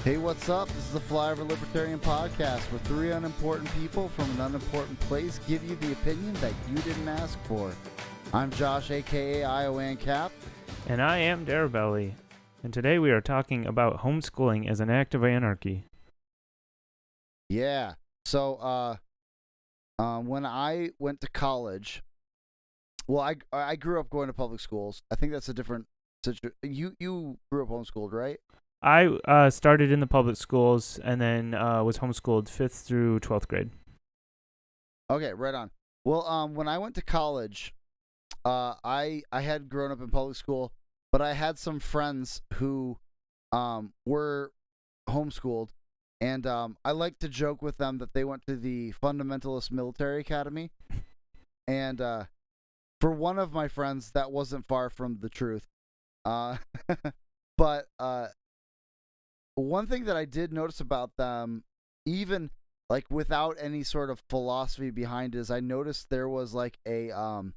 Hey, what's up? This is the Flyover Libertarian podcast where three unimportant people from an unimportant place give you the opinion that you didn't ask for. I'm Josh, aka Iowan Cap. And I am Darabelli. And today we are talking about homeschooling as an act of anarchy. Yeah. So, when I went to college, well, I grew up going to public schools. I think that's a different situation. You grew up homeschooled, right? I started in the public schools and then was homeschooled 5th through 12th grade. Okay, right on. Well, when I went to college, I had grown up in public school, but I had some friends who were homeschooled, and I like to joke with them that they went to the Fundamentalist Military Academy, and for one of my friends, that wasn't far from the truth. But one thing that I did notice about them, even like without any sort of philosophy behind it, is I noticed there was like there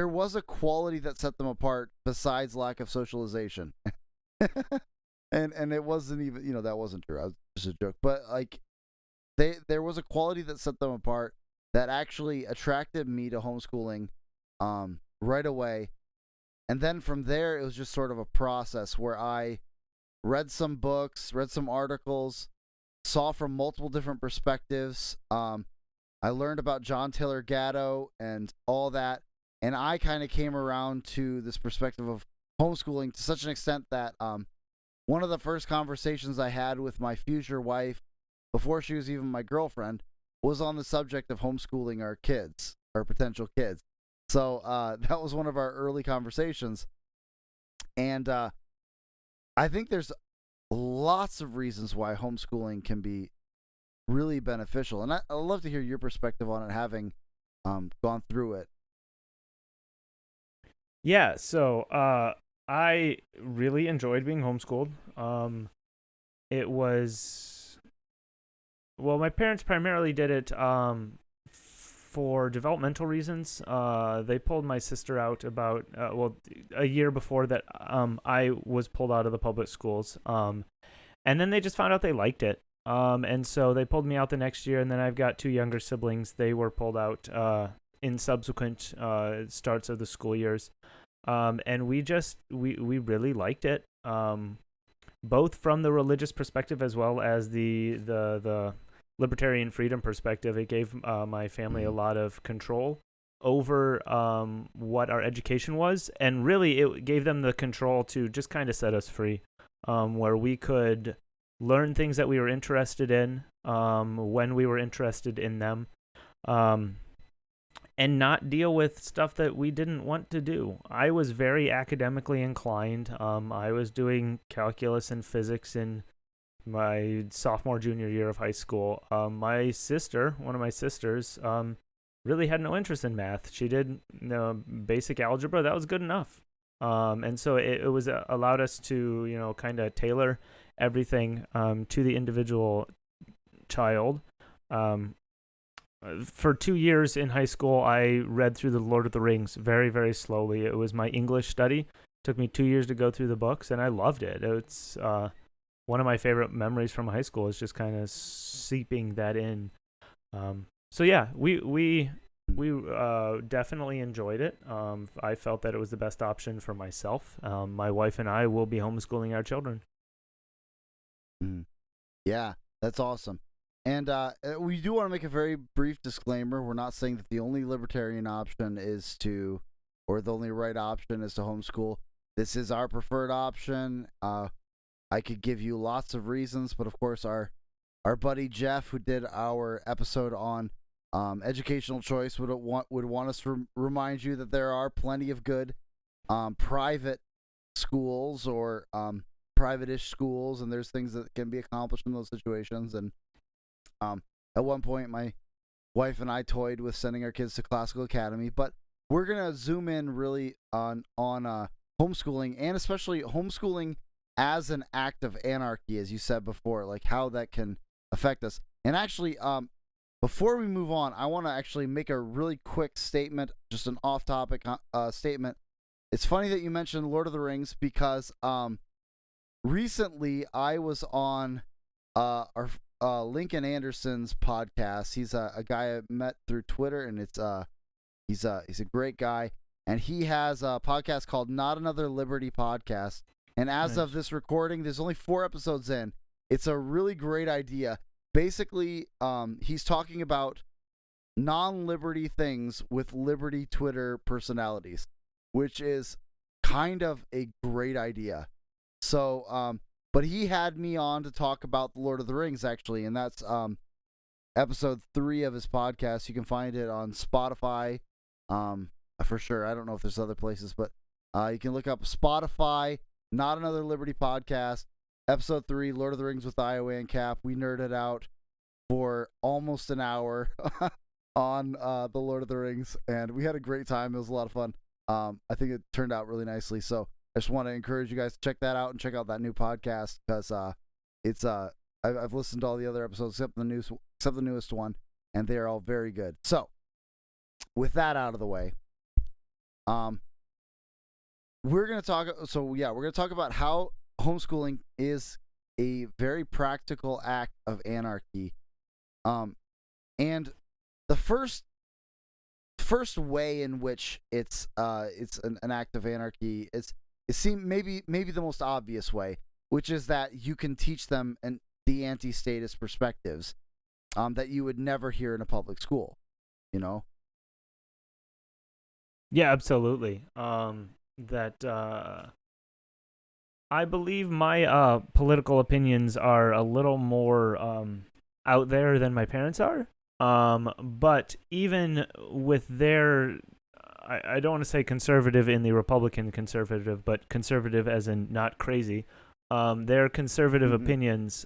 was a quality that set them apart besides lack of socialization. and it wasn't even, that wasn't true. I was just a joke. But like there was a quality that set them apart that actually attracted me to homeschooling right away. And then from there, it was just sort of a process where I read some books, read some articles, saw from multiple different perspectives. I learned about John Taylor Gatto and all that. And I kind of came around to this perspective of homeschooling to such an extent that one of the first conversations I had with my future wife, before she was even my girlfriend, was on the subject of homeschooling our kids, our potential kids. So that was one of our early conversations. And I think there's lots of reasons why homeschooling can be really beneficial. And I'd love to hear your perspective on it, having gone through it. Yeah, so I really enjoyed being homeschooled. It was, well, my parents primarily did it for developmental reasons. They pulled my sister out about a year before that. I was pulled out of the public schools, and then they just found out they liked it, and so they pulled me out the next year. And then I've got two younger siblings. They were pulled out in subsequent starts of the school years, and we really liked it, both from the religious perspective as well as the libertarian freedom perspective. It gave my family a lot of control over what our education was, and really it gave them the control to just kind of set us free, where we could learn things that we were interested in when we were interested in them, and not deal with stuff that we didn't want to do. I was very academically inclined. I was doing calculus and physics in my sophomore, junior year of high school. My sister, one of my sisters, really had no interest in math. She did basic algebra. That was good enough. And so it was allowed us to, kind of tailor everything to the individual child. For 2 years in high school, I read through the Lord of the Rings very, very slowly. It was my English study. It took me 2 years to go through the books, and I loved it. It's one of my favorite memories from high school is just kind of seeping that in. So yeah, we definitely enjoyed it. I felt that it was the best option for myself. My wife and I will be homeschooling our children. Yeah, that's awesome. And we do want to make a very brief disclaimer. We're not saying that the only libertarian option or the only right option is to homeschool. This is our preferred option. I could give you lots of reasons, but of course our buddy Jeff, who did our episode on educational choice, would want us to remind you that there are plenty of good private schools or private-ish schools, and there's things that can be accomplished in those situations. And at one point, my wife and I toyed with sending our kids to classical academy, but we're gonna zoom in really on homeschooling, and especially homeschooling as an act of anarchy, as you said before, like how that can affect us. And actually, before we move on, I want to actually make a really quick statement, just an off-topic statement. It's funny that you mentioned Lord of the Rings because recently I was on our Lincoln Anderson's podcast. He's a guy I met through Twitter, and he's a great guy, and he has a podcast called Not Another Liberty Podcast. And as of this recording, there's only 4 episodes in. It's a really great idea. Basically, he's talking about non-liberty things with liberty Twitter personalities, which is kind of a great idea. So, but he had me on to talk about The Lord of the Rings, actually, and that's episode 3 of his podcast. You can find it on Spotify, for sure. I don't know if there's other places, but you can look up Spotify, Not Another Liberty Podcast, episode 3, Lord of the Rings with Iowa and Cap. We nerded out for almost an hour on The Lord of the Rings, and we had a great time. It was a lot of fun. I think it turned out really nicely, so I just want to encourage you guys to check that out and check out that new podcast, because it's I've listened to all the other episodes except the newest one, and they are all very good. So, with that out of the way, we're gonna talk. So yeah, we're gonna talk about how homeschooling is a very practical act of anarchy, and the first way in which it's an act of anarchy is. It seems maybe the most obvious way, which is that you can teach them the anti-statist perspectives that you would never hear in a public school, you know? Yeah, absolutely. I believe my political opinions are a little more out there than my parents are. But even with their I don't want to say conservative in the Republican conservative, but conservative as in not crazy. Their conservative opinions,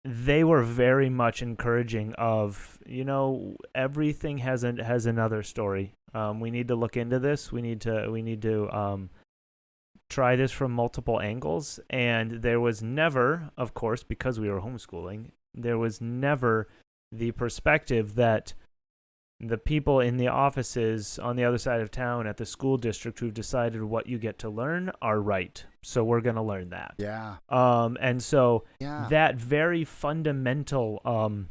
they were very much encouraging of, everything has another story. We need to look into this. We need to try this from multiple angles. And there was never, of course, because we were homeschooling, there was never the perspective that the people in the offices on the other side of town at the school district who've decided what you get to learn are right. So we're going to learn that. Yeah. And so that very fundamental,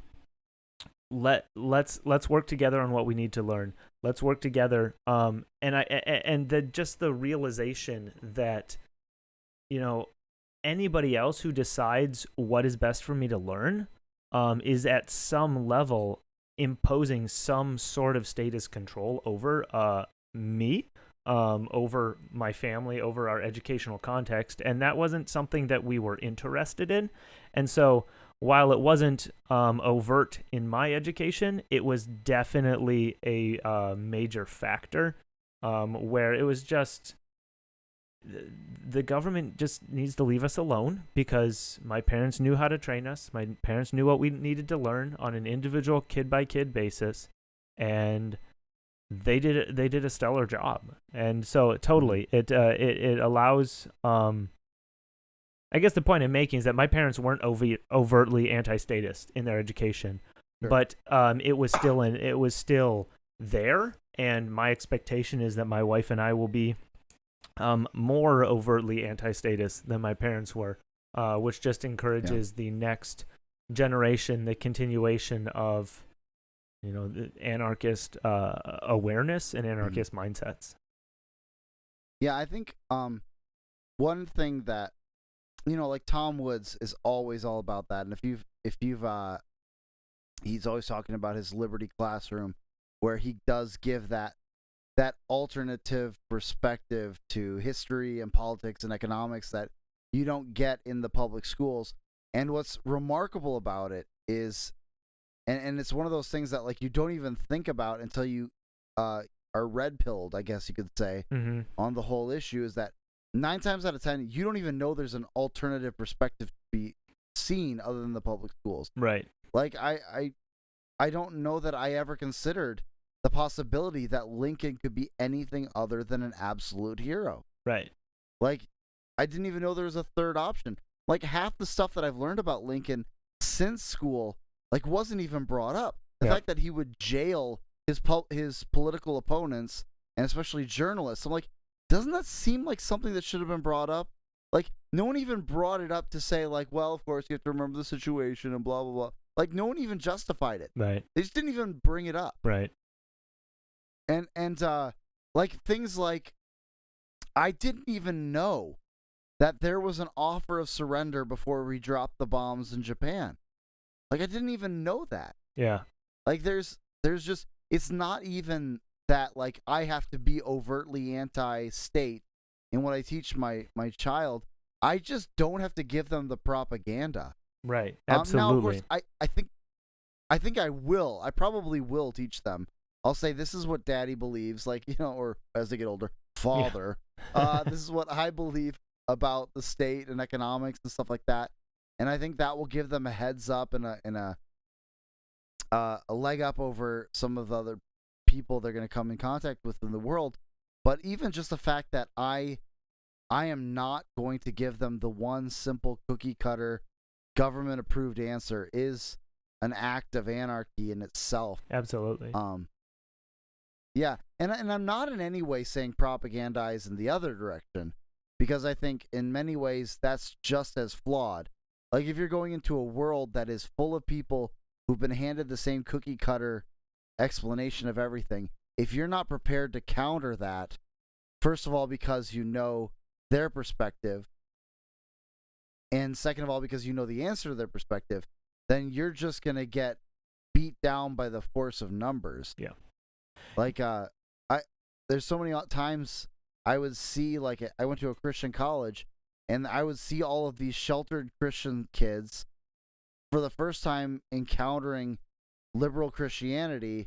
let's work together on what we need to learn. Let's work together. Just the realization that, anybody else who decides what is best for me to learn, is at some level imposing some sort of status control over me, over my family, over our educational context, and that wasn't something that we were interested in. And so while it wasn't overt in my education, it was definitely a major factor, where it was just the government just needs to leave us alone, because my parents knew how to train us. My parents knew what we needed to learn on an individual kid-by-kid basis, and they did a stellar job. And so totally, it allows. I guess the point I'm making is that my parents weren't overtly anti-statist in their education, sure. But it was still there, and my expectation is that my wife and I will be more overtly anti-statist than my parents were, which just encourages the next generation, the continuation of, the anarchist awareness and anarchist mindsets. Yeah, I think one thing that, like Tom Woods is always all about that, and if you've he's always talking about his Liberty Classroom, where he does give that alternative perspective to history and politics and economics that you don't get in the public schools. And what's remarkable about it is, and it's one of those things that like you don't even think about until you are red-pilled, I guess you could say, on the whole issue, is that 9 times out of 10, you don't even know there's an alternative perspective to be seen other than the public schools. Right. Like, I don't know that I ever considered the possibility that Lincoln could be anything other than an absolute hero. Right. Like, I didn't even know there was a third option. Like, half the stuff that I've learned about Lincoln since school, like, wasn't even brought up. The fact that he would jail his political opponents, and especially journalists. I'm like, doesn't that seem like something that should have been brought up? Like, no one even brought it up to say, like, well, of course, you have to remember the situation and blah, blah, blah. Like, no one even justified it. Right. They just didn't even bring it up. Right. And like, things like, I didn't even know that there was an offer of surrender before we dropped the bombs in Japan. Like, I didn't even know that. Yeah. Like, there's just, it's not even that, like, I have to be overtly anti-state in what I teach my child. I just don't have to give them the propaganda. Right. Absolutely. Now, of course, I think I will. I probably will teach them. I'll say, this is what Daddy believes, like, or as they get older, Father. Yeah. This is what I believe about the state and economics and stuff like that. And I think that will give them a heads up and a leg up over some of the other people they're going to come in contact with in the world. But even just the fact that I am not going to give them the one simple cookie cutter government approved answer is an act of anarchy in itself. Absolutely. Yeah, and I'm not in any way saying propagandize in the other direction, because I think in many ways that's just as flawed. Like, if you're going into a world that is full of people who've been handed the same cookie cutter explanation of everything, if you're not prepared to counter that, first of all, because you know their perspective, and second of all, because you know the answer to their perspective, then you're just going to get beat down by the force of numbers. Yeah. Like, there's so many times I would see, like, I went to a Christian college, and I would see all of these sheltered Christian kids for the first time encountering liberal Christianity,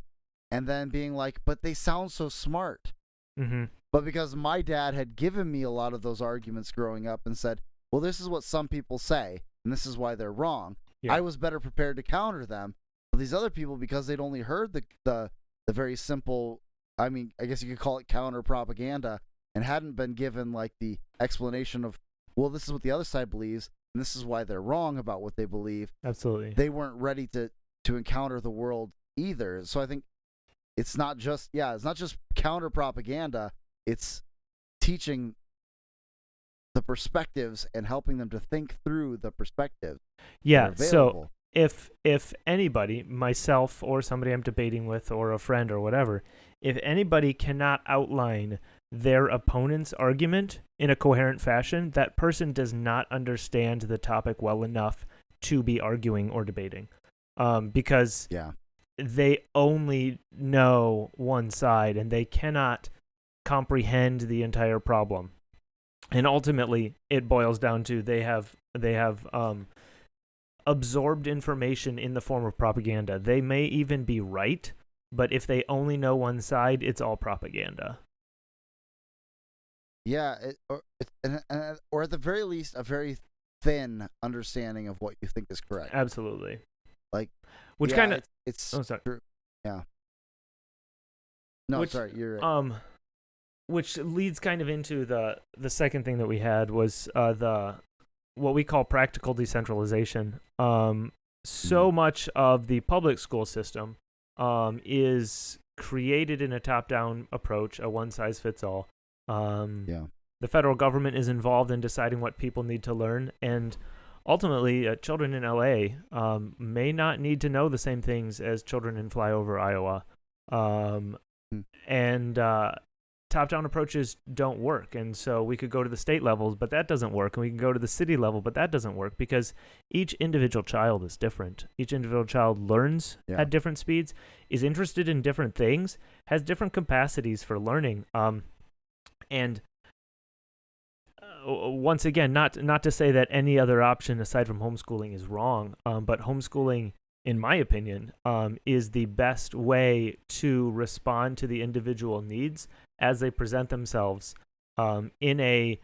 and then being like, but they sound so smart. Mm-hmm. But because my dad had given me a lot of those arguments growing up and said, well, this is what some people say, and this is why they're wrong, yeah. I was better prepared to counter them. But these other people, because they'd only heard the very simple, I mean, I guess you could call it counter propaganda, and hadn't been given, like, the explanation of, well, this is what the other side believes, and this is why they're wrong about what they believe. Absolutely. They weren't ready to encounter the world either. So I think it's not just counter propaganda, it's teaching the perspectives and helping them to think through the perspectives. Yeah, so if anybody, myself or somebody I'm debating with or a friend or whatever, if anybody cannot outline their opponent's argument in a coherent fashion, that person does not understand the topic well enough to be arguing or debating. Because they only know one side and they cannot comprehend the entire problem. And ultimately, it boils down to they have absorbed information in the form of propaganda. They may even be right, but if they only know one side, it's all propaganda. Yeah, or at the very least, a very thin understanding of what you think is correct. Absolutely. Like, which kind of it's oh, sorry. True. Yeah. No, sorry, you're right. Which leads kind of into the second thing that we had was the what we call practical decentralization. So much of the public school system is created in a top-down approach, a one-size-fits-all. The federal government is involved in deciding what people need to learn, and ultimately, children in LA may not need to know the same things as children in Flyover, Iowa. And top-down approaches don't work, and so we could go to the state levels, but that doesn't work, and we can go to the city level, but that doesn't work, because each individual child is different. Each individual child learns at different speeds, is interested in different things, has different capacities for learning, and once again, not to say that any other option aside from homeschooling is wrong, but homeschooling, in my opinion, is the best way to respond to the individual needs as they present themselves in a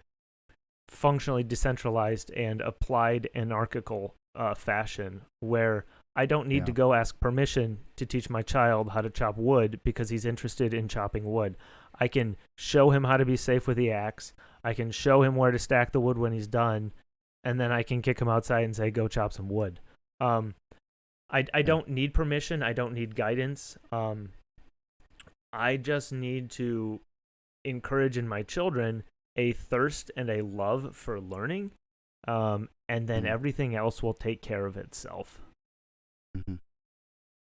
functionally decentralized and applied anarchical fashion, where I don't need to go ask permission to teach my child how to chop wood because he's interested in chopping wood. I can show him how to be safe with the axe. I can show him where to stack the wood when he's done, and then I can kick him outside and say, go chop some wood. I don't need permission. I don't need guidance. I just need to encourage in my children a thirst and a love for learning, and then everything else will take care of itself. Mm-hmm.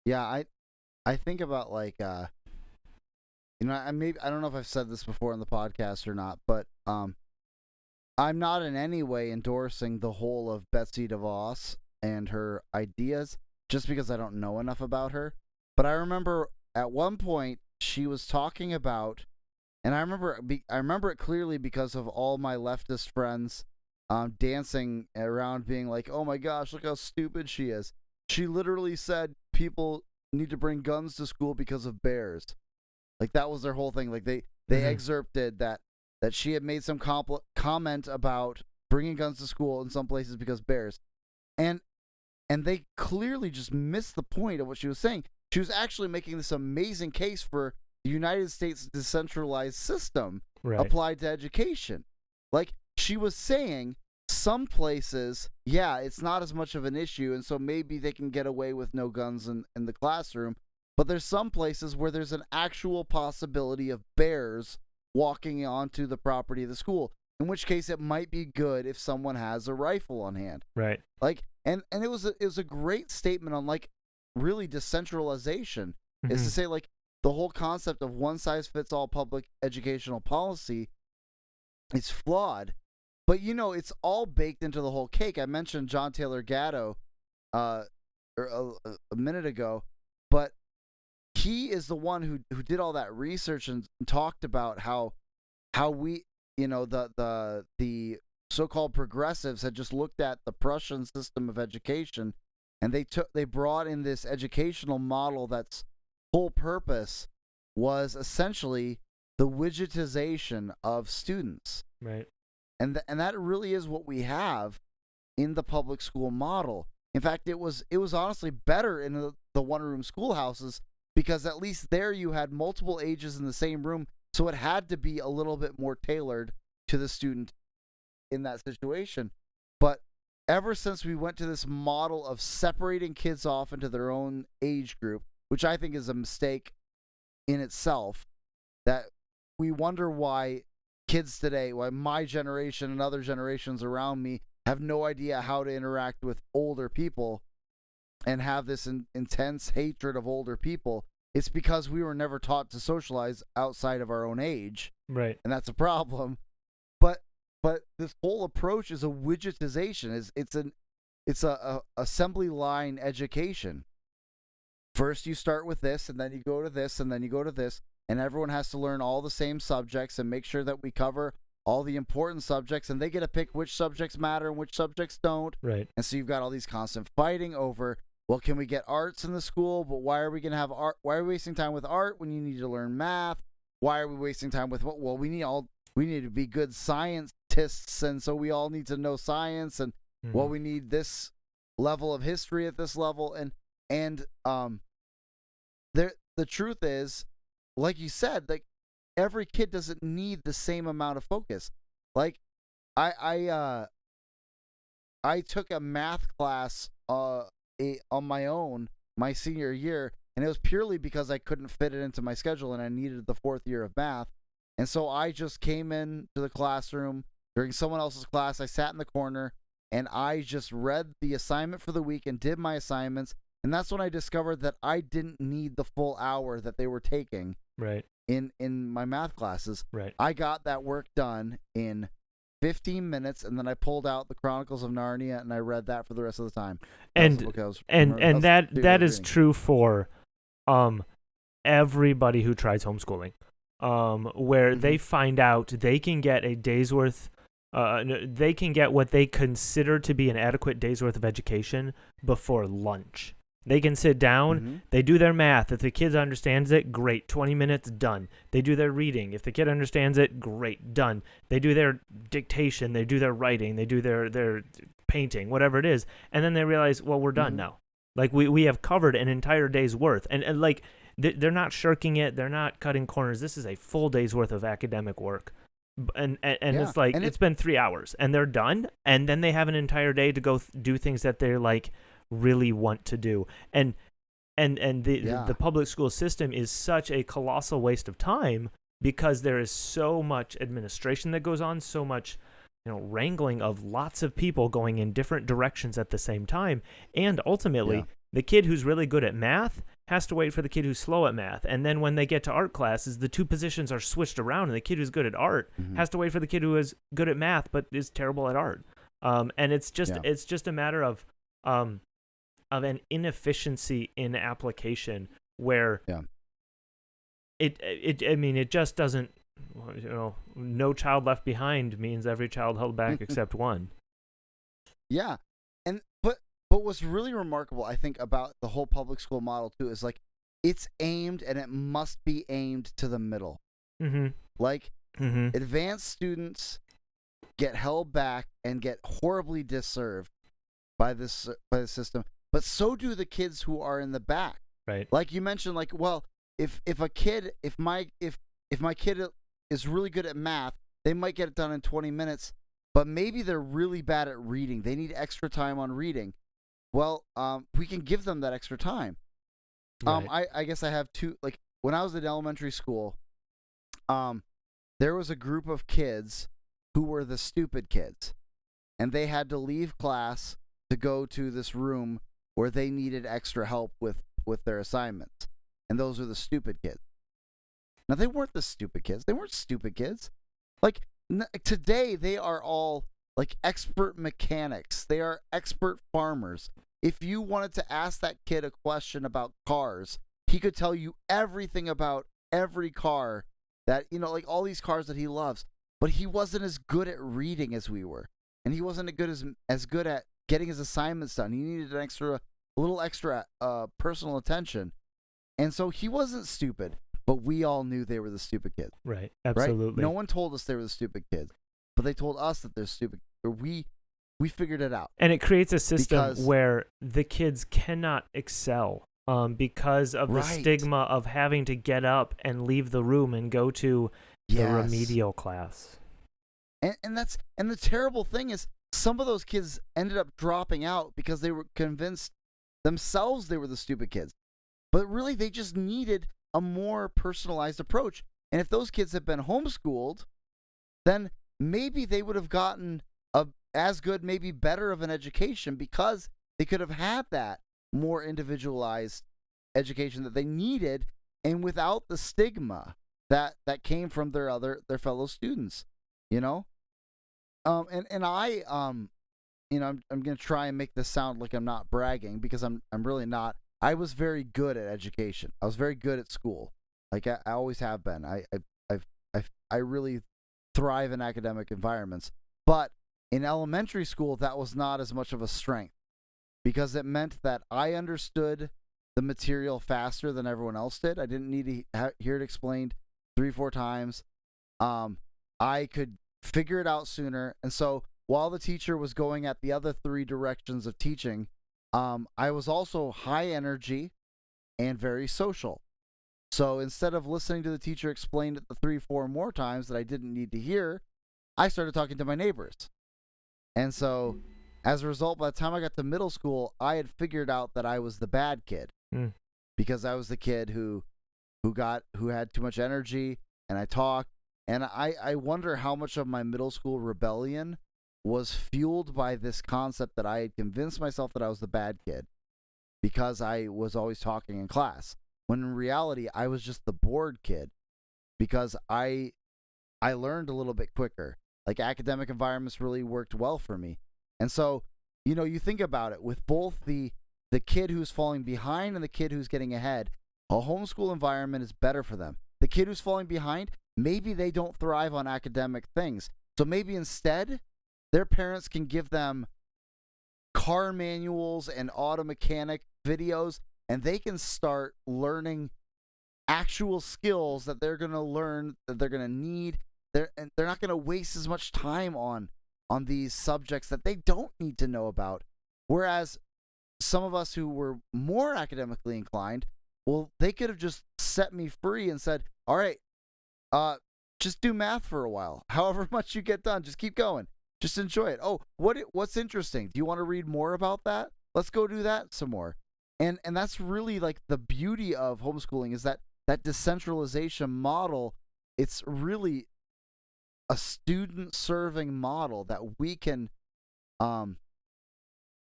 Yeah, I think about like I don't know if I've said this before on the podcast or not, but I'm not in any way endorsing the whole of Betsy DeVos and her ideas just because I don't know enough about her. But I remember at one point she was talking about, and I remember it clearly because of all my leftist friends dancing around being like, oh my gosh, look how stupid she is. She literally said people need to bring guns to school because of bears. Like that was their whole thing. Like they excerpted that she had made some comment about bringing guns to school in some places because bears. And they clearly just missed the point of what she was saying. She was actually making this amazing case for the United States decentralized system applied to education. Like she was saying some places, yeah, it's not as much of an issue, and so maybe they can get away with no guns in the classroom. But there's some places where there's an actual possibility of bears walking onto the property of the school, in which case it might be good if someone has a rifle on hand. Right. Like, and it was a great statement on like really decentralization is to say like the whole concept of one size fits all public educational policy is flawed. But it's all baked into the whole cake. I mentioned John Taylor Gatto a minute ago, but he is the one who did all that research and talked about how we, the so-called progressives had just looked at the Prussian system of education, and they brought in this educational model that's whole purpose was essentially the widgetization of students. Right. And that really is what we have in the public school model. In fact, it was honestly better in the one-room schoolhouses because at least there you had multiple ages in the same room, so it had to be a little bit more tailored to the student in that situation. But ever since we went to this model of separating kids off into their own age group, which I think is a mistake in itself, that we wonder why kids today, why my generation and other generations around me have no idea how to interact with older people and have this intense hatred of older people. It's because we were never taught to socialize outside of our own age. Right. And that's a problem. But this whole approach is a widgetization. It's a assembly line education. First you start with this, and then you go to this, and then you go to this, and everyone has to learn all the same subjects and make sure that we cover all the important subjects, and they get to pick which subjects matter and which subjects don't. Right. And so you've got all these constant fighting over, well, can we get arts in the school? But why are we going to have art? Why are we wasting time with art when you need to learn math? Why are we wasting time with what? Well, we need to be good scientists, and so we all need to know science, and well, we need this level of history at this level, and the truth is, like you said, like every kid doesn't need the same amount of focus. Like I took a math class on my own my senior year, and it was purely because I couldn't fit it into my schedule and I needed the fourth year of math. And so I just came in to the classroom during someone else's class. I sat in the corner and I just read the assignment for the week and did my assignments. And that's when I discovered that I didn't need the full hour that they were taking in my math classes. Right. I got that work done in 15 minutes, and then I pulled out the Chronicles of Narnia and I read that for the rest of the time. That is true for everybody who tries homeschooling. Where they find out they can get a day's worth, they can get what they consider to be an adequate day's worth of education before lunch. They can sit down, they do their math. If the kid understands it, great, 20 minutes, done. They do their reading. If the kid understands it, great, done. They do their dictation, they do their writing, they do their painting, whatever it is. And then they realize, well, we're done now. Like, we have covered an entire day's worth. And like, they're not shirking it. They're not cutting corners. This is a full day's worth of academic work. And it's like, it's been 3 hours and they're done. And then they have an entire day to go do things that they're like really want to do. And the public school system is such a colossal waste of time because there is so much administration that goes on, so much wrangling of lots of people going in different directions at the same time. And ultimately, the kid who's really good at math has to wait for the kid who's slow at math. And then when they get to art classes, the two positions are switched around, and the kid who's good at art has to wait for the kid who is good at math but is terrible at art. And it's just a matter of an inefficiency in application where it just doesn't. No child left behind means every child held back except one. Yeah, and but what's really remarkable, I think, about the whole public school model too is like it's aimed, and it must be aimed to the middle. Like advanced students get held back and get horribly disserved by the system, but so do the kids who are in the back. Right. Like you mentioned, like, well, if my kid is really good at math, they might get it done in 20 minutes, but maybe they're really bad at reading. They need extra time on reading. Well, we can give them that extra time. Right. I guess I have two, like when I was in elementary school, there was a group of kids who were the stupid kids, and they had to leave class to go to this room where they needed extra help with their assignments. And those are the stupid kids. Now, they weren't the stupid kids. They weren't stupid kids. Like, today, they are all, like, expert mechanics. They are expert farmers. If you wanted to ask that kid a question about cars, he could tell you everything about every car that, like all these cars that he loves. But he wasn't as good at reading as we were. And he wasn't as good at getting his assignments done. He needed a little extra personal attention. And so he wasn't stupid. But we all knew they were the stupid kids. Right, absolutely. Right? No one told us they were the stupid kids, but they told us that they're stupid. Or we figured it out. And it creates a system where the kids cannot excel because of the stigma of having to get up and leave the room and go to the remedial class. And the terrible thing is some of those kids ended up dropping out because they were convinced themselves they were the stupid kids. But really, they just needed a more personalized approach. And if those kids had been homeschooled, then maybe they would have gotten as good, maybe better of an education because they could have had that more individualized education that they needed, and without the stigma that came from their fellow students, and I I'm going to try and make this sound like I'm not bragging, because I'm really not. I was very good at education. I was very good at school. Like I always have been. I really thrive in academic environments. But in elementary school, that was not as much of a strength, because it meant that I understood the material faster than everyone else did. I didn't need to hear it explained 3-4 times. I could figure it out sooner. And so while the teacher was going at the other 3 directions of teaching, I was also high energy and very social. So instead of listening to the teacher explain it the 3-4 more times that I didn't need to hear, I started talking to my neighbors. And so as a result, by the time I got to middle school, I had figured out that I was the bad kid, because I was the kid who had too much energy, and I talked. And I wonder how much of my middle school rebellion was fueled by this concept that I had convinced myself that I was the bad kid because I was always talking in class, when in reality I was just the bored kid, because I learned a little bit quicker. Like, academic environments really worked well for me. And so, you think about it, with both the kid who's falling behind and the kid who's getting ahead, a homeschool environment is better for them. The kid who's falling behind, maybe they don't thrive on academic things. So maybe instead, their parents can give them car manuals and auto mechanic videos, and they can start learning actual skills that they're going to learn, that they're going to need. They're not going to waste as much time on these subjects that they don't need to know about. Whereas some of us who were more academically inclined, well, they could have just set me free and said, all right, just do math for a while. However much you get done, just keep going. Just enjoy it. Oh, what's interesting? Do you want to read more about that? Let's go do that some more. And that's really like the beauty of homeschooling, is that decentralization model it's really a student serving model that we can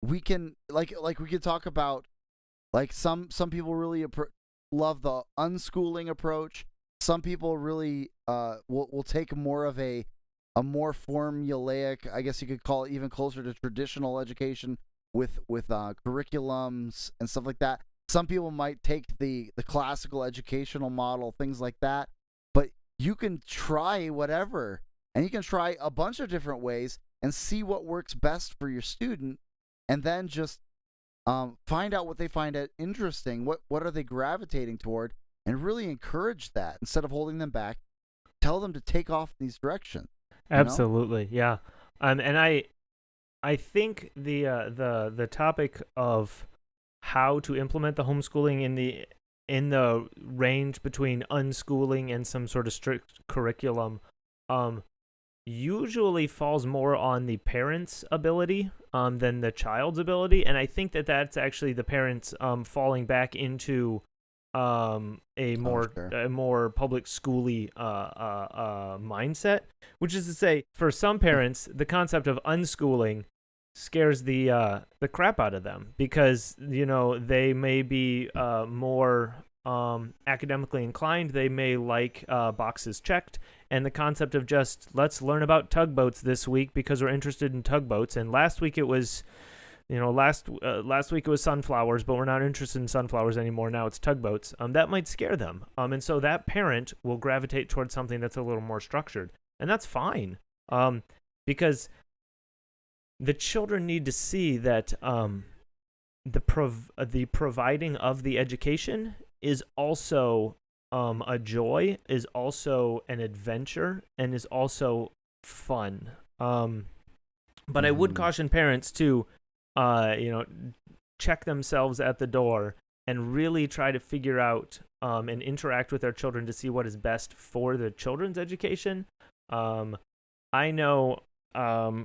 we could talk about, like some people really love the unschooling approach. Some people really will take more of a more formulaic, I guess you could call it, even closer to traditional education with curriculums and stuff like that. Some people might take the classical educational model, things like that. But you can try whatever, and you can try a bunch of different ways and see what works best for your student, and then just find out what they find interesting. What are they gravitating toward, and really encourage that instead of holding them back. Tell them to take off in these directions. Absolutely, yeah. And I think the topic of how to implement the homeschooling in the range between unschooling and some sort of strict curriculum usually falls more on the parents' ability than the child's ability, and I think that that's actually the parents falling back into a more public schooly mindset, which is to say, for some parents, the concept of unschooling scares the crap out of them, because they may be more academically inclined. They may like boxes checked, and the concept of just let's learn about tugboats this week because we're interested in tugboats, and last week it was last week it was sunflowers, but we're not interested in sunflowers anymore. Now it's tugboats. That might scare them. And so that parent will gravitate towards something that's a little more structured, and that's fine. Because the children need to see that the providing of the education is also a joy, is also an adventure, and is also fun. But I would caution parents to check themselves at the door and really try to figure out and interact with their children to see what is best for the children's education. I know I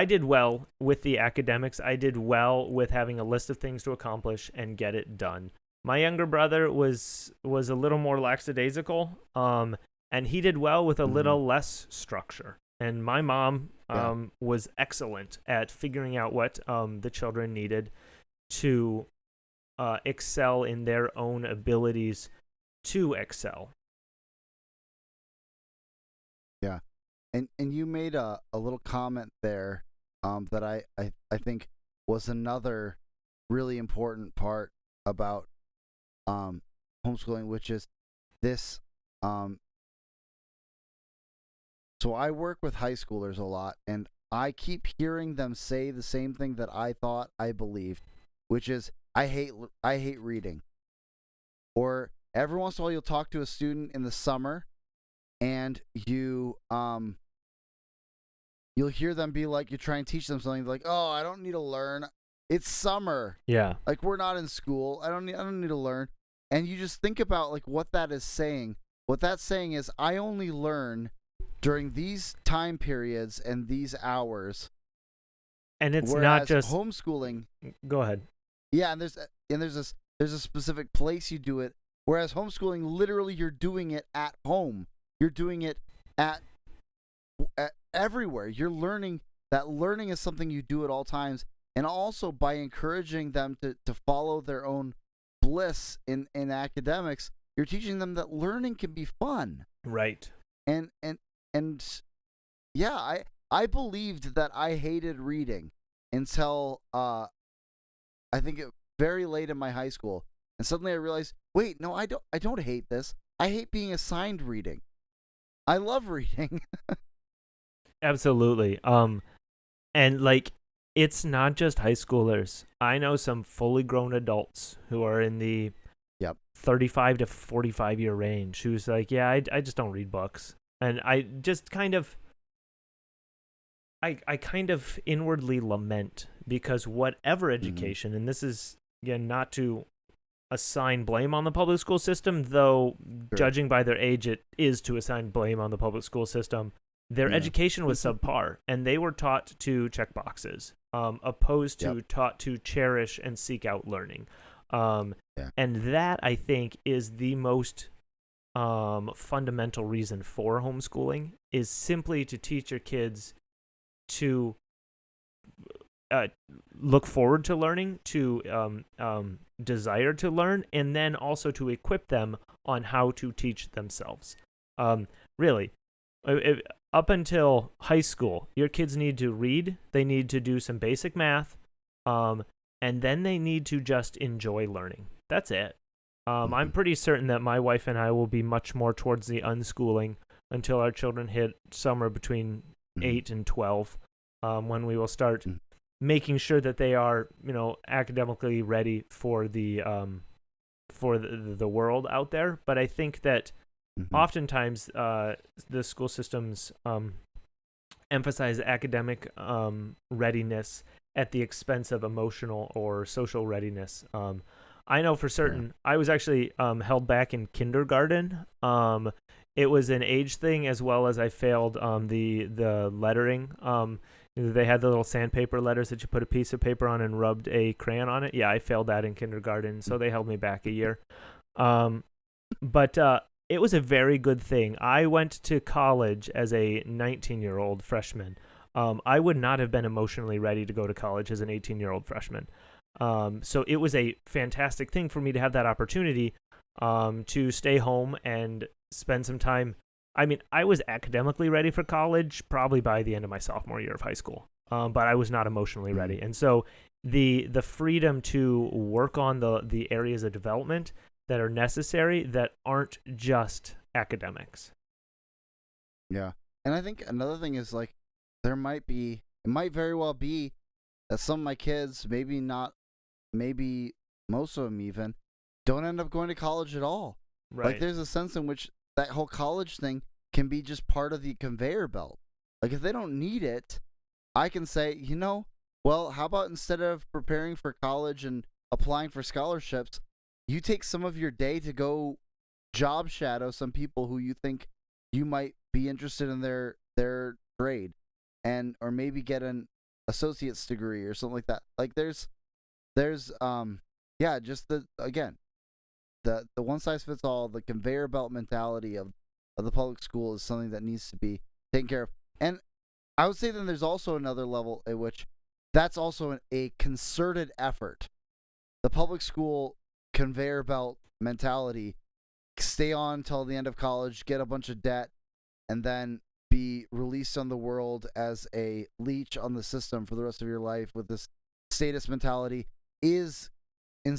did well with the academics. I did well with having a list of things to accomplish and get it done. My younger brother was a little more lackadaisical, and he did well with a little less structure. And my mom was excellent at figuring out what the children needed to excel in their own abilities to excel. Yeah. And you made a little comment there that I think was another really important part about homeschooling, which is this. So I work with high schoolers a lot, and I keep hearing them say the same thing that I thought I believed, which is I hate reading. Or every once in a while you'll talk to a student in the summer, and you'll hear them be like, you try and teach them something like, "Oh, I don't need to learn. It's summer. Yeah. Like, we're not in school. I don't need to learn." And you just think about like what that is saying. What that's saying is I only learn during these time periods and these hours. And it's not just homeschooling. Go ahead. Yeah, and there's a specific place you do it. Whereas homeschooling, literally, you're doing it at home. You're doing it at everywhere. You're learning. That learning is something you do at all times, and also by encouraging them to follow their own bliss in academics, you're teaching them that learning can be fun. Right. And yeah, I believed that I hated reading until I think very late in my high school, and suddenly I realized, wait, no, I don't hate this. I hate being assigned reading. I love reading. Absolutely. And like, it's not just high schoolers. I know some fully grown adults who are in the 35 to 45 year range who's like, yeah, I just don't read books. And I just kind of inwardly lament, because whatever education, and this is, again, not to assign blame on the public school system, though judging by their age, it is to assign blame on the public school system. Their education was subpar, and they were taught to check boxes, opposed to taught to cherish and seek out learning. And that, I think, is the most fundamental reason for homeschooling is simply to teach your kids to look forward to learning, to desire to learn, and then also to equip them on how to teach themselves. Really, up until high school, your kids need to read, they need to do some basic math, and then they need to just enjoy learning. That's it. I'm pretty certain that my wife and I will be much more towards the unschooling until our children hit somewhere between 8 and 12, when we will start making sure that they are, academically ready for the world out there. But I think that oftentimes the school systems emphasize academic readiness at the expense of emotional or social readiness. I know for certain I was actually held back in kindergarten. It was an age thing, as well as I failed the lettering. They had the little sandpaper letters that you put a piece of paper on and rubbed a crayon on it. Yeah, I failed that in kindergarten, so they held me back a year. But it was a very good thing. I went to college as a 19-year-old freshman. I would not have been emotionally ready to go to college as an 18-year-old freshman. So it was a fantastic thing for me to have that opportunity to stay home and spend some time. I mean, I was academically ready for college probably by the end of my sophomore year of high school, but I was not emotionally ready. And so the freedom to work on the areas of development that are necessary that aren't just academics. Yeah. And I think another thing is, like, it might very well be that some of my kids, maybe most of them even, don't end up going to college at all. Right. Like, there's a sense in which that whole college thing can be just part of the conveyor belt. Like, if they don't need it, I can say, well, how about instead of preparing for college and applying for scholarships, you take some of your day to go job shadow some people who you think you might be interested in their grade, or maybe get an associate's degree or something like that. Like, there's just the one size fits all, the conveyor belt mentality of the public school is something that needs to be taken care of. And I would say then there's also another level at which that's also a concerted effort. The public school conveyor belt mentality, stay on till the end of college, get a bunch of debt, and then be released on the world as a leech on the system for the rest of your life with this status mentality, is in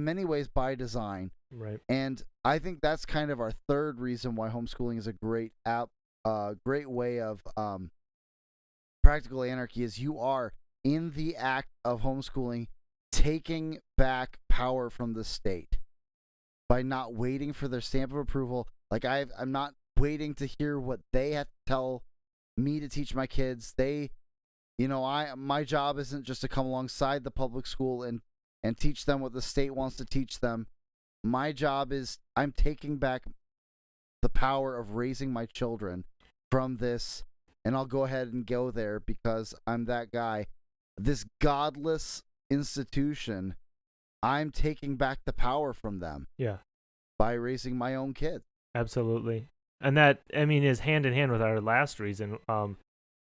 many ways by design. Right. And I think that's kind of our third reason why homeschooling is a great way of practical anarchy, is you are in the act of homeschooling taking back power from the state by not waiting for their stamp of approval. Like, I'm not waiting to hear what they have to tell me to teach my kids. My job isn't just to come alongside the public school and teach them what the state wants to teach them. My job is, I'm taking back the power of raising my children from this, and I'll go ahead and go there because I'm that guy. This godless institution, I'm taking back the power from them. Yeah. By raising my own kids. Absolutely. And that, is hand in hand with our last reason,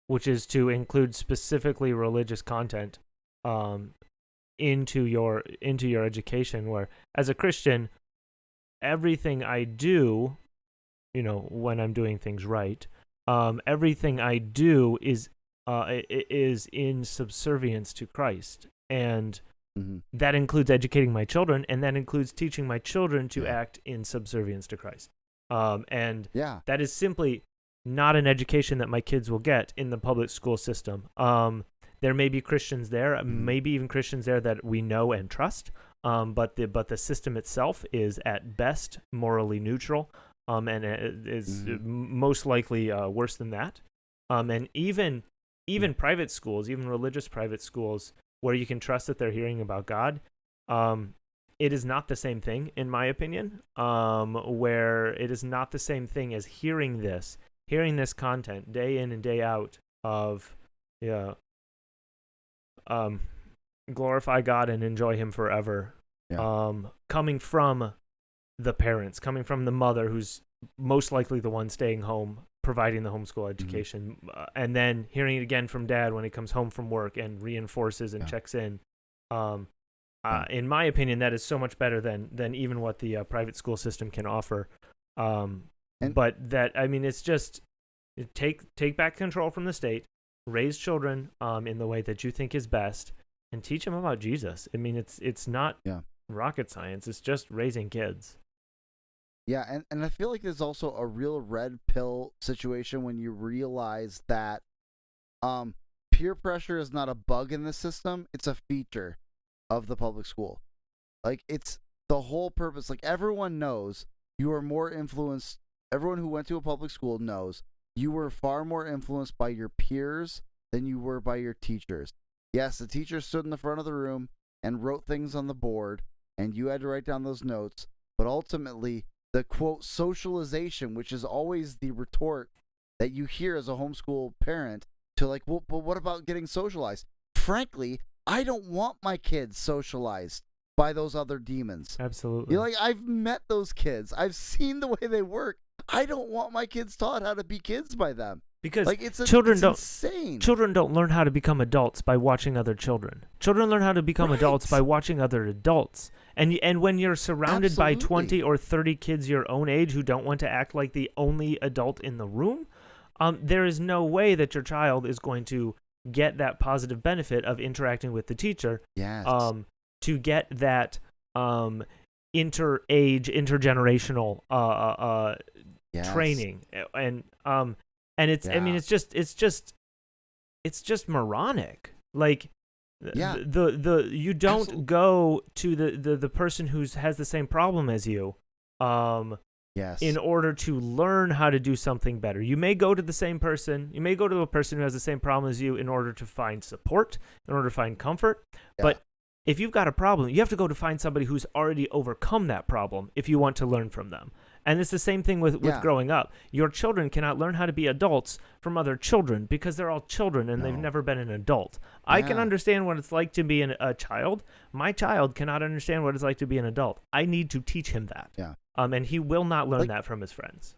which is to include specifically religious content into your education, where as a Christian, everything I do, when I'm doing things right, everything I do is in subservience to Christ. And that includes educating my children, and that includes teaching my children to act in subservience to Christ. That is simply not an education that my kids will get in the public school system. There may be Christians there, maybe even Christians there that we know and trust, but the system itself is at best morally neutral, and it is most likely worse than that. And even private schools, even religious private schools, where you can trust that they're hearing about God, it is not the same thing, in my opinion, where it is not the same thing as hearing this content day in and day out of, glorify God and enjoy Him forever, coming from the parents, coming from the mother who's most likely the one staying home, providing the homeschool education, and then hearing it again from dad when he comes home from work and reinforces and checks in. In my opinion, that is so much better than even what the private school system can offer. But that, I mean, it's just take back control from the state, raise children in the way that you think is best, and teach them about Jesus. I mean, it's not rocket science. It's just raising kids. Yeah, and I feel like there's also a real red pill situation when you realize that peer pressure is not a bug in the system, it's a feature of the public school. Like, it's the whole purpose. Like, everyone knows you are more influenced. Everyone who went to a public school knows you were far more influenced by your peers than you were by your teachers. Yes, the teacher stood in the front of the room and wrote things on the board, and you had to write down those notes, but ultimately, the quote socialization, which is always the retort that you hear as a homeschool parent to like, well, but what about getting socialized? Frankly, I don't want my kids socialized by those other demons. Absolutely. You're like, I've met those kids. I've seen the way they work. I don't want my kids taught how to be kids by them. Because like, it's insane. Children don't learn how to become adults by watching other children. Children learn how to become adults by watching other adults. And when you're surrounded by 20 or 30 kids your own age who don't want to act like the only adult in the room, there is no way that your child is going to get that positive benefit of interacting with the teacher. Yes. To get that intergenerational training. And it's I mean it's just moronic. Like the you don't go to the person who has the same problem as you in order to learn how to do something better. You may go to the same person, you may go to a person who has the same problem as you in order to find support, in order to find comfort. But if you've got a problem, you have to go to find somebody who's already overcome that problem if you want to learn from them. And it's the same thing with growing up. Your children cannot learn how to be adults from other children because they're all children and they've never been an adult. I can understand what it's like to be a child. My child cannot understand what it's like to be an adult. I need to teach him that. And he will not learn that from his friends.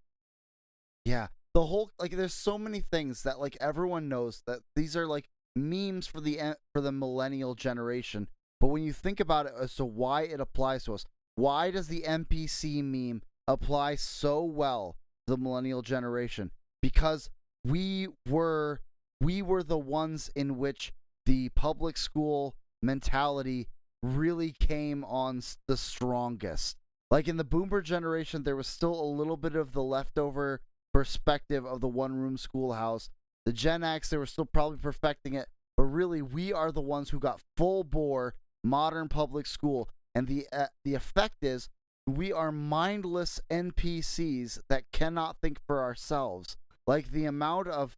Yeah. The whole, like, there's so many things that, like, everyone knows that these are, like, memes for the millennial generation. But when you think about it as to why it applies to us, why does the NPC meme apply so well to the millennial generation? Because we were the ones in which the public school mentality really came on the strongest. Like, in the boomer generation, there was still a little bit of the leftover perspective of the one-room schoolhouse. The Gen X, they were still probably perfecting it, but really, we are the ones who got full bore modern public school, and the effect is we are mindless NPCs that cannot think for ourselves. Like, the amount of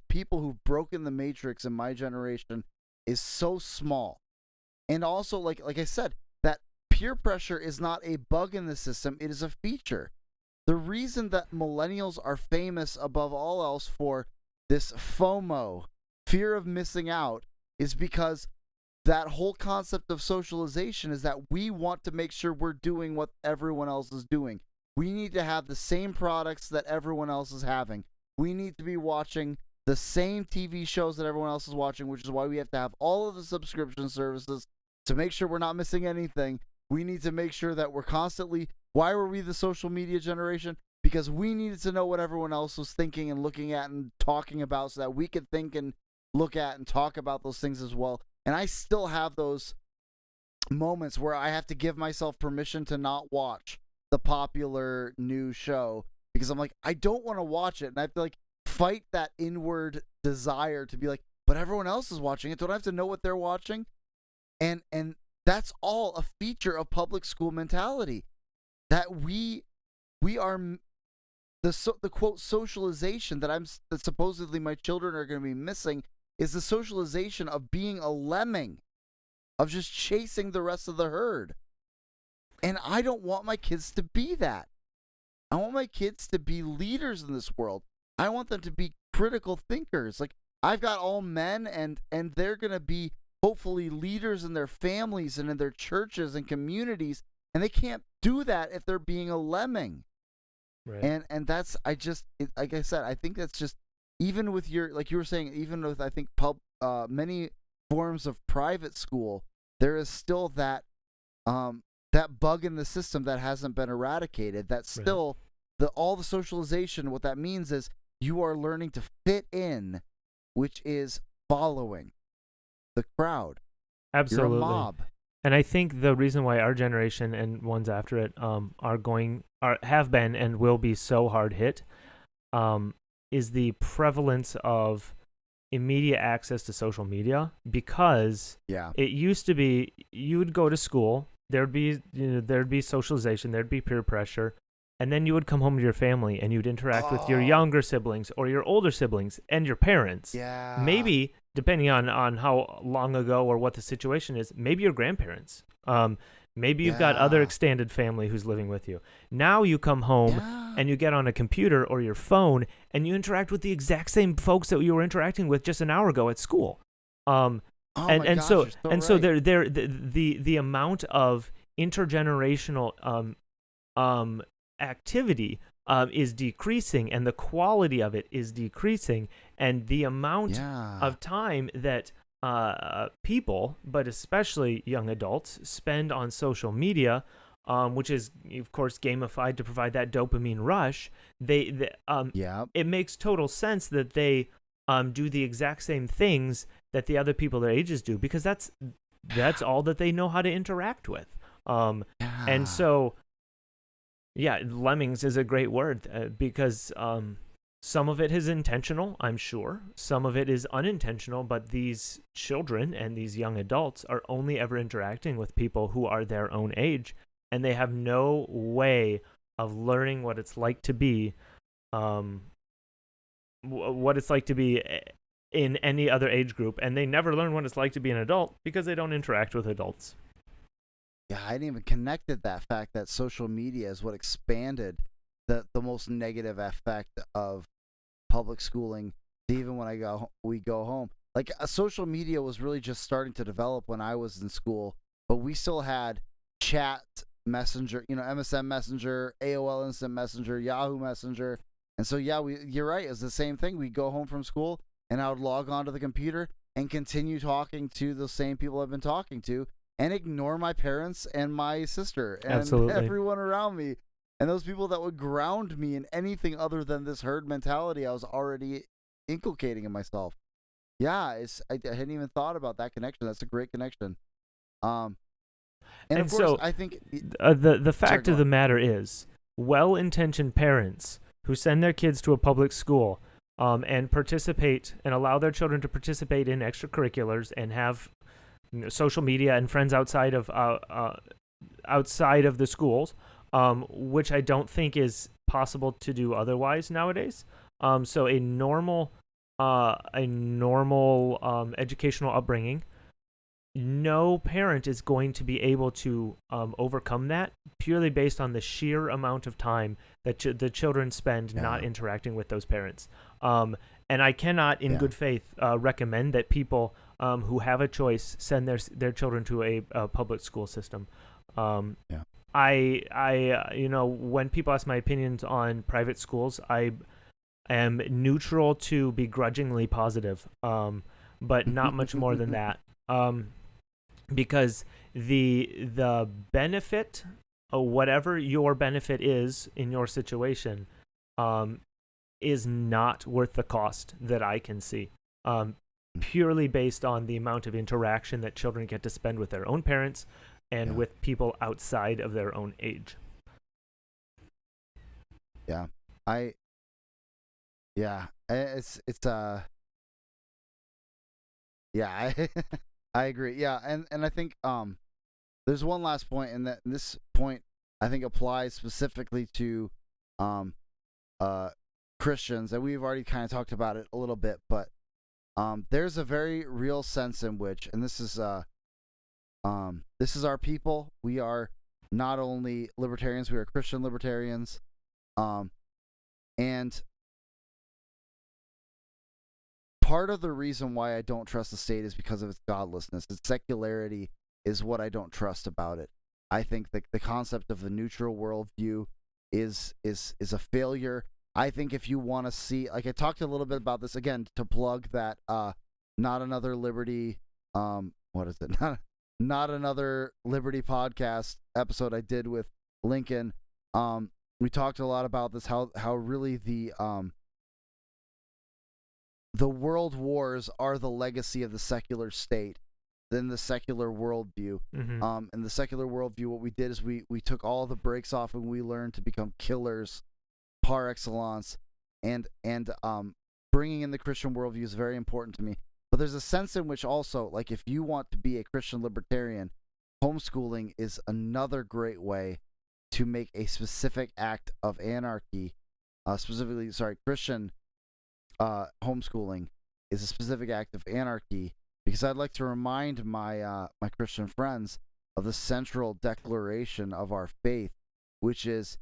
people who've broken the matrix in my generation is so small. And also, like I said, that peer pressure is not a bug in the system, it is a feature. The reason that millennials are famous above all else for this FOMO, fear of missing out, is because that whole concept of socialization is that we want to make sure we're doing what everyone else is doing. We need to have the same products that everyone else is having. We need to be watching the same TV shows that everyone else is watching, which is why we have to have all of the subscription services to make sure we're not missing anything. We need to make sure that we're constantly... Why were we the social media generation? Because we needed to know what everyone else was thinking and looking at and talking about so that we could think and look at and talk about those things as well. And I still have those moments where I have to give myself permission to not watch the popular new show because I'm like, I don't want to watch it. And I have to, like, fight that inward desire to be like, but everyone else is watching it. Don't I have to know what they're watching? And that's all a feature of public school mentality. That we are the quote socialization that supposedly my children are going to be missing is the socialization of being a lemming, of just chasing the rest of the herd. And I don't want my kids to be that. I want my kids to be leaders in this world. I want them to be critical thinkers. Like, I've got all men, and they're going to be hopefully leaders in their families and in their churches and communities, and they can't do that if they're being a lemming. Right. And that's like I said, I think that's just, even with your, like you were saying, even with, I think, many forms of private school, there is still that bug in the system that hasn't been eradicated. That's Right. still all the socialization. What that means is you are learning to fit in, which is following the crowd. You're a Absolutely. mob. And I think the reason why our generation and ones after it have been and will be so hard hit um, is the prevalence of immediate access to social media, because Yeah. it used to be you would go to school, there'd be socialization, there'd be peer pressure, and then you would come home to your family and you'd interact with your Oh, younger siblings or your older siblings and your parents. yeah. Maybe depending on how long ago or what the situation is, maybe your grandparents. Maybe you've got other Yeah. extended family who's living with you. Now you come home Yeah. and you get on a computer or your phone and you interact with the exact same folks that you were interacting with just an hour ago at school. Oh And my and gosh, so you're so and so right. the amount of intergenerational activity is decreasing, and the quality of it is decreasing, and the amount Yeah. of time that people, but especially young adults, spend on social media, which is of course gamified to provide that dopamine rush. Yeah. It makes total sense that they do the exact same things that the other people their ages do, because that's all that they know how to interact with. And Yeah. so yeah, lemmings is a great word, because some of it is intentional, I'm sure. Some of it is unintentional, but these children and these young adults are only ever interacting with people who are their own age, and they have no way of learning what it's like to be, um, what it's like to be in any other age group, and they never learn what it's like to be an adult because they don't interact with adults. Yeah, I didn't even connected that fact that social media is what expanded the most negative effect of public schooling to even when we go home. Like, social media was really just starting to develop when I was in school, but we still had chat messenger, MSN Messenger, AOL Instant Messenger, Yahoo Messenger. And so yeah, you're right, it's the same thing. We go home from school and I would log onto the computer and continue talking to the same people I've been talking to, and ignore my parents and my sister and Absolutely. everyone around me. And those people that would ground me in anything other than this herd mentality I was already inculcating in myself. Yeah, I hadn't even thought about that connection. That's a great connection. Um, and of And course, so I think. the Sorry, fact go of on. the matter is, well-intentioned parents who send their kids to a public school and participate and allow their children to participate in extracurriculars and have social media and friends outside of the schools, which I don't think is possible to do otherwise nowadays. So a normal educational upbringing, no parent is going to be able to overcome that purely based on the sheer amount of time that the children spend not Yeah, interacting with those parents. And I cannot, in yeah, good faith, recommend that people who have a choice send their children to a public school system. Um, yeah, when people ask my opinions on private schools, I am neutral to begrudgingly positive, but not much more than that. Because the benefit, whatever your benefit is in your situation, is not worth the cost that I can see. Purely based on the amount of interaction that children get to spend with their own parents and yeah, with people outside of their own age. yeah. I yeah. It's yeah. I I agree. Yeah, and I think there's one last point, and this point I think applies specifically to um uh Christians, and we've already kind of talked about it a little bit, but there's a very real sense in which, and this is our people. We are not only libertarians, we are Christian libertarians, um and part of the reason why I don't trust the state is because of its godlessness. Its secularity is what I don't trust about it. I think the concept of the neutral worldview is a failure. I think if you want to see, like I talked a little bit about this again to plug that not another liberty what is it? Not another liberty podcast episode I did with Lincoln. We talked a lot about this, how really the world wars are the legacy of the secular state than the secular worldview. Mm-hmm. In the secular worldview, what we did is we took all the brakes off and we learned to become killers par excellence, and bringing in the Christian worldview is very important to me. But there's a sense in which also, like, if you want to be a Christian libertarian, homeschooling is another great way to make a specific act of anarchy, Christian homeschooling is a specific act of anarchy, because I'd like to remind my my Christian friends of the central declaration of our faith, which is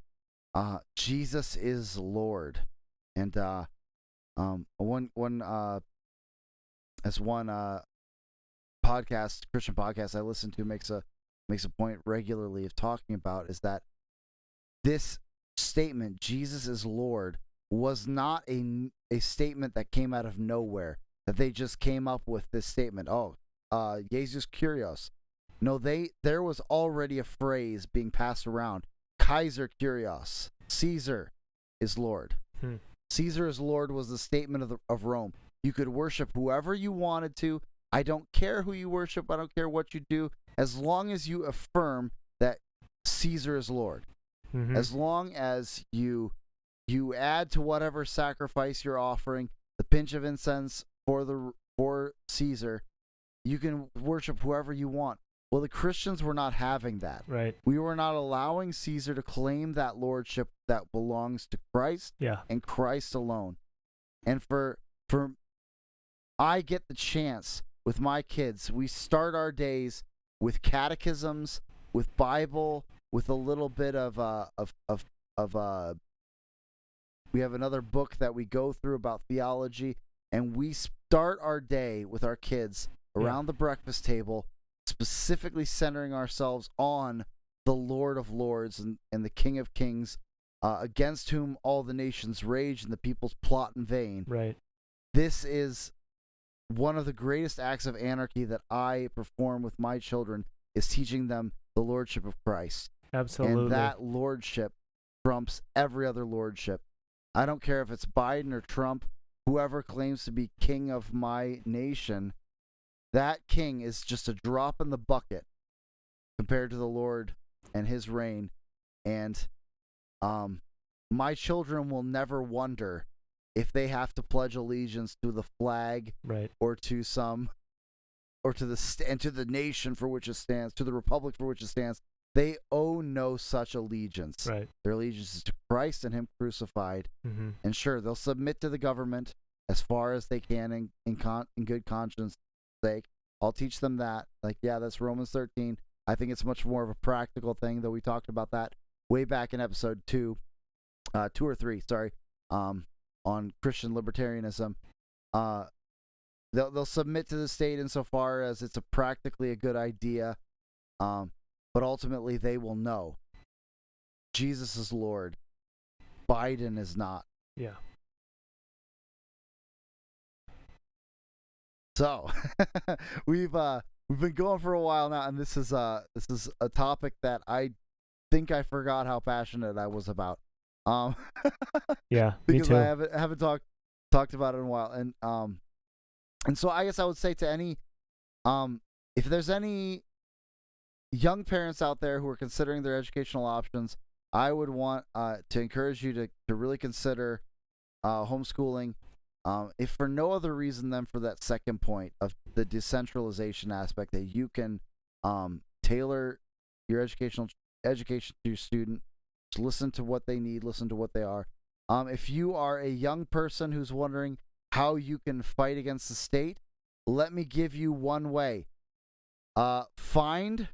Jesus is Lord. And one Christian podcast I listen to makes a point regularly of talking about is that this statement, Jesus is Lord, was not a statement that came out of nowhere, that they just came up with this statement. Oh, Jesus Kyrios. No, there was already a phrase being passed around. Kaiser Kyrios. Caesar is Lord. Caesar is Lord was the statement of Rome. You could worship whoever you wanted to. I don't care who you worship. I don't care what you do, as long as you affirm that Caesar is Lord. Mm-hmm. As long as you add to whatever sacrifice you're offering the pinch of incense for Caesar, you can worship whoever you want. Well, the Christians were not having that. Right. We were not allowing Caesar to claim that lordship that belongs to Christ and Christ alone. And for I get the chance with my kids. We start our days with catechisms, with Bible, with a little bit of we have another book that we go through about theology, and we start our day with our kids around the breakfast table, specifically centering ourselves on the Lord of Lords and the King of Kings, against whom all the nations rage and the peoples plot in vain. Right. This is one of the greatest acts of anarchy that I perform with my children, is teaching them the lordship of Christ. Absolutely. And that lordship trumps every other lordship. I don't care if it's Biden or Trump, whoever claims to be king of my nation, that king is just a drop in the bucket compared to the Lord and his reign. And my children will never wonder if they have to pledge allegiance to the flag, or to the nation for which it stands, to the republic for which it stands. They owe no such allegiance. Right. Their allegiance is to Christ and him crucified. Mm-hmm. And sure, they'll submit to the government as far as they can in good conscience sake. I'll teach them that. Like, yeah, that's Romans 13. I think it's much more of a practical thing, though we talked about that way back in episode 2 or 3, on Christian libertarianism. They'll submit to the state insofar as it's practically a good idea, but ultimately they will know Jesus is Lord. Biden is not. Yeah. So we've been going for a while now, and this is a topic that I think I forgot how passionate I was about. Yeah, because me too. I haven't talked about it in a while, and so I guess I would say to any if there's any young parents out there who are considering their educational options, I would want to encourage you to really consider homeschooling, if for no other reason than for that second point of the decentralization aspect, that you can tailor your education to your student. Just listen to what they need, listen to what they are. If you are a young person who's wondering how you can fight against the state, let me give you one way. Find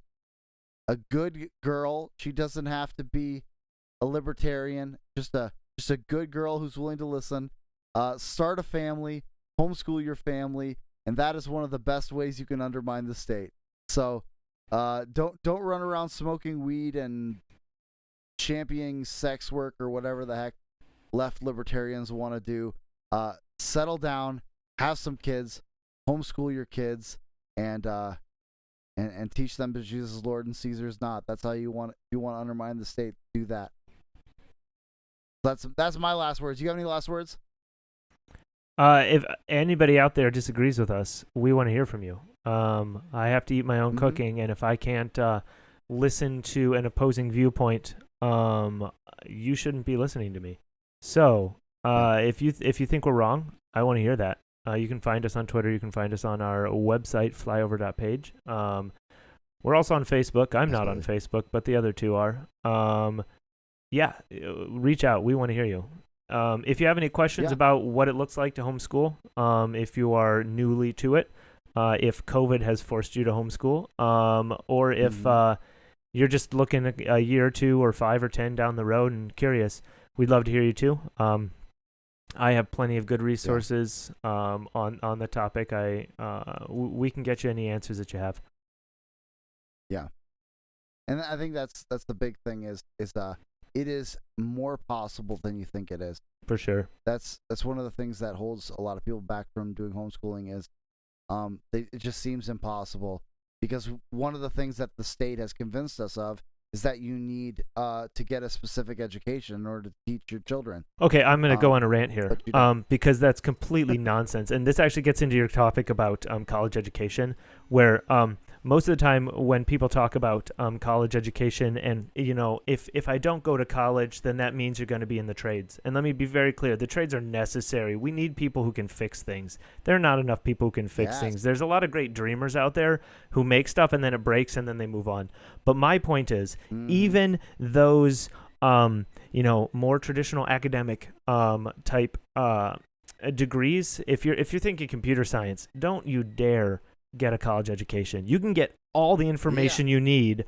a good girl. She doesn't have to be a libertarian, just a good girl who's willing to listen. Start a family, homeschool your family, and that is one of the best ways you can undermine the state. So don't run around smoking weed and championing sex work or whatever the heck left libertarians want to do, settle down, have some kids, homeschool your kids, and teach them that Jesus is Lord and Caesar is not. That's how you want to undermine the state. Do that. That's my last words. You have any last words? If anybody out there disagrees with us, we want to hear from you. I have to eat my own cooking, and if I can't listen to an opposing viewpoint, you shouldn't be listening to me. So, if you think we're wrong, I want to hear that. You can find us on Twitter. You can find us on our website, flyover.page. We're also on Facebook. I'm not on Facebook, but the other two are. Yeah, reach out. We want to hear you. If you have any questions about what it looks like to homeschool, if you are newly to it, if COVID has forced you to homeschool, or if you're just looking a year or two or 5 or 10 down the road and curious, we'd love to hear you too. I have plenty of good resources on the topic. We can get you any answers that you have. Yeah, and I think that's the big thing is it is more possible than you think it is. For sure. That's one of the things that holds a lot of people back from doing homeschooling is it just seems impossible, because one of the things that the state has convinced us of is that you need to get a specific education in order to teach your children. Okay, I'm going to go on a rant here because that's completely nonsense. And this actually gets into your topic about college education, where most of the time when people talk about college education and, if I don't go to college, then that means you're going to be in the trades. And let me be very clear. The trades are necessary. We need people who can fix things. There are not enough people who can fix things. There's a lot of great dreamers out there who make stuff and then it breaks and then they move on. But my point is, even those, more traditional academic type degrees, if you're thinking computer science, don't you dare get a college education. You can get all the information you need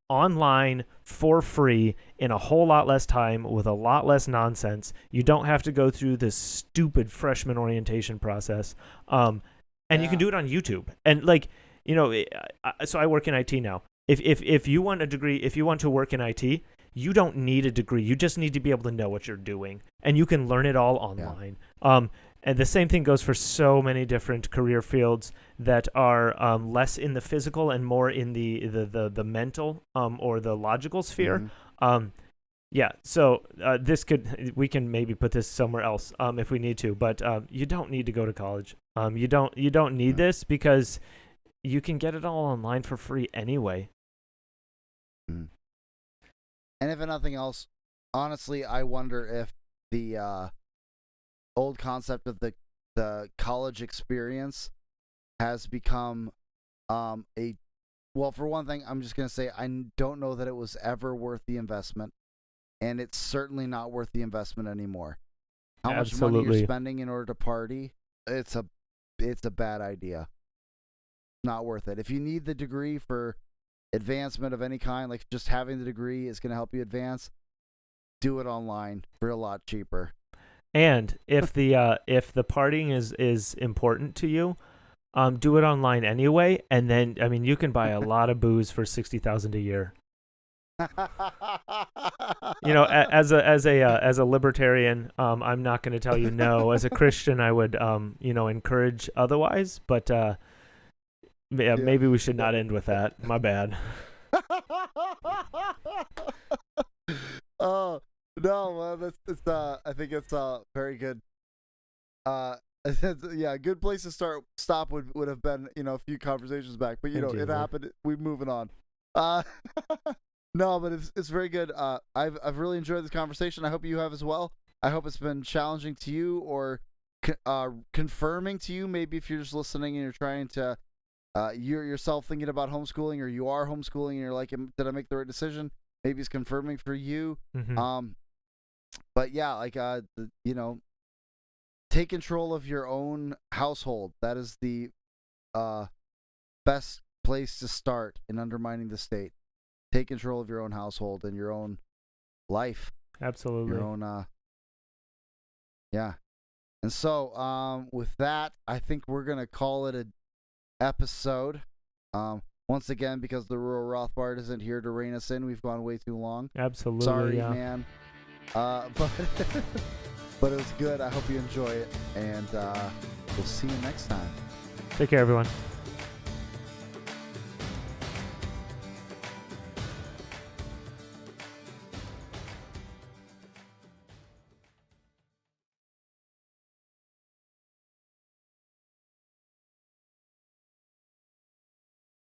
online for free in a whole lot less time with a lot less nonsense. You don't have to go through this stupid freshman orientation process. And you can do it on YouTube. And so I work in IT now. If you want a degree, if you want to work in IT, you don't need a degree. You just need to be able to know what you're doing, and you can learn it all online. And the same thing goes for so many different career fields that are less in the physical and more in the mental or the logical sphere. So we can maybe put this somewhere else if we need to, but you don't need to go to college. You don't need this because you can get it all online for free anyway. And if nothing else, honestly, I wonder if the old concept of the college experience has become well, for one thing, I'm just going to say I don't know that it was ever worth the investment, and it's certainly not worth the investment anymore. How much money you're spending in order to party, it's a bad idea. Not worth it. If you need the degree for advancement of any kind, like just having the degree is going to help you advance, do it online for a lot cheaper. And if the partying is important to you, do it online anyway. And then you can buy a lot of booze for $60,000 a year. As a libertarian, I'm not going to tell you no. As a Christian, I would encourage otherwise. But maybe we should not end with that. My bad. Oh no, I think it's very good. A good place to stop would have been a few conversations back, but it happened. We're moving on. No, but it's very good. I've really enjoyed this conversation. I hope you have as well. I hope it's been challenging to you or confirming to you. Maybe if you're just listening and you're trying to. You're yourself thinking about homeschooling, or you are homeschooling, and you're like, did I make the right decision? Maybe it's confirming for you. But yeah, take control of your own household. That is the best place to start in undermining the state. Take control of your own household and your own life. Absolutely. Your own, yeah. And so, with that, I think we're gonna call it a episode. Once again, because the rural Rothbard isn't here to rein us in, we've gone way too long. Absolutely. Sorry, yeah. man. But but it was good. I hope you enjoy it, and we'll see you next time. Take care, everyone.